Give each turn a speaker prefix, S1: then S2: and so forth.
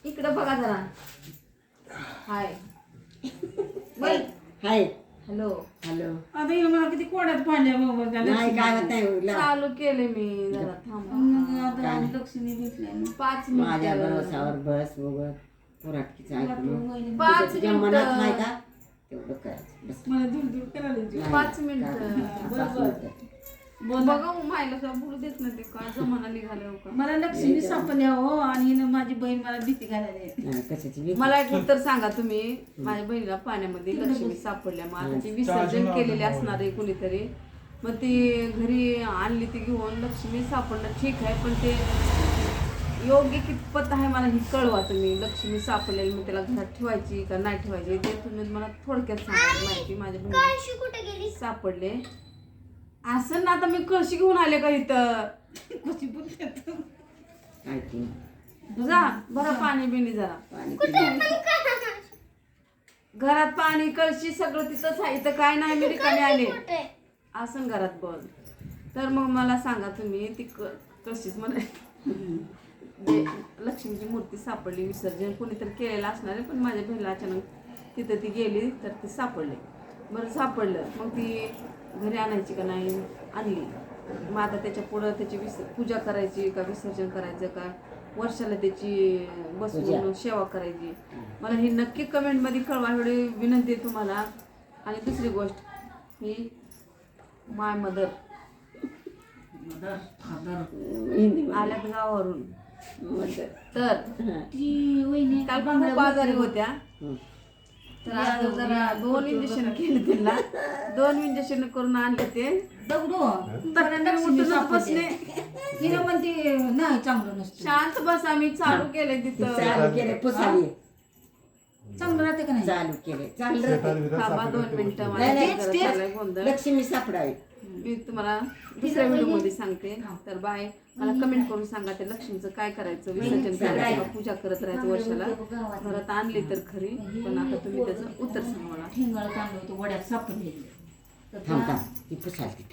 S1: इकडे बघा जरा. हाय बोल.
S2: Hi
S1: hello.
S2: हॅलो.
S3: आता हिने मला किती कोड्यात पाडल्या बाबा त्याला.
S2: नाही काय होत नाही
S1: चालू केले मी जरा थांब.
S3: मग आता लक्ष्मी भेटल्या ना.
S1: 5
S2: माझ्या
S1: मिनिट.
S2: भरोसावर बस बघ पुराटकीचं ऐकून
S1: 5
S2: तुझ्या मनात नाही
S1: मिनिट.
S2: का तेवढं करायचं बस.
S3: मला दूर दूर करायला येते.
S2: नाही,
S1: 5 मिनिट.
S2: काय-
S3: बरं,
S2: 5
S3: बरं.
S2: मिनिटं.
S1: बघा मायला सुद्धा बोलू देत नाही ते काय जमाना निघाला हो का.
S3: मला लक्ष्मी सापडल्या हो आणि हिनं माझी बहीण मला भीती घालायला येते.
S2: नाही, कशाची भीती?
S1: मला एक उत्तर सांगा तुम्ही. माझ्या बहिणीला पाण्यामध्ये लक्ष्मी सापडल्या मग आता ती विसर्जन केलेले असणार आहे कुणीतरी. मग ती घरी आणली ती घेऊन लक्ष्मी सापडणं ठीक आहे पण ते योग्य कितपत आहे मला ही कळवा तुम्ही. लक्ष्मी सापडलेली मग त्याला घरात ठेवायची का नाही ठेवायची ते तुम्ही मला थोडक्यात सांगा माहिती. माझ्या बहिणी
S4: कुठे गेली?
S1: सापडले असं ना. आता मी कळशी घेऊन आले का इथं.
S3: कशी बोलतात.
S2: काय ती?
S1: जा बरं पाणी बिणी जरा.
S2: पाणी पिलं.
S1: घरात पाणी कळशी सगळं तिथंच आहे. इथं काय नाही मी रिकामी आले असं घरात बघ. तर मग मला सांगा तुम्ही ती कळशीच म्हणा जे लक्ष्मीची मूर्ती सापडली विसर्जन कोणीतरी केलेलं असणार आहे पण माझ्या बहिणीला अचानक तिथं ती गेली तर ती सापडली. बरं सापडलं मग ती घरी आणायची का नाही आणली. मग आता त्याच्या पुढं त्याची पूजा करायची का विसर्जन करायचं का वर्षाला त्याची बसवून सेवा करायची. मला हे नक्की कमेंटमध्ये कळवा एवढी विनंती आहे तुम्हाला. आणि दुसरी गोष्ट ही माय मदर आल्यात गावावरून तर
S3: ती वहिनी
S1: काल खूप आजारी होत्या तर आज जरा 2 इंजेक्शन केले त्यांना. 2 इंजेक्शन करून आणले ते.
S3: दगडू
S1: उठूनच बसले.
S3: हिनं म्हणते नाही चांगलं नसतं.
S1: शांत बस आम्ही चालू केलंय तिथं.
S2: चालू केले पुसाली
S3: चांगलं राहते का नाही.
S2: चालू केले चांगलं राहते.
S1: थांबा 2 मिनिटं मला
S2: नाही, नाही,
S1: जरा
S2: तेच.
S1: चाललंय गोंधळ.
S2: लक्ष्मी सापडावी.
S1: मी तुम्हाला दुसऱ्या व्हिडिओ मध्ये सांगते. तर बाय. मला कमेंट करून सांगा ते लक्ष्मीचं काय करायचं विसर्जन करायचं का पूजा करत राहायचं वर्षाला. घरात आणली तर खरी पण आता तुम्ही त्याचं उत्तर सांगा मला.
S3: ठिंगळ कांदा होतो वड्यात सापडलेली.
S2: थांब थांब ती पुसाली.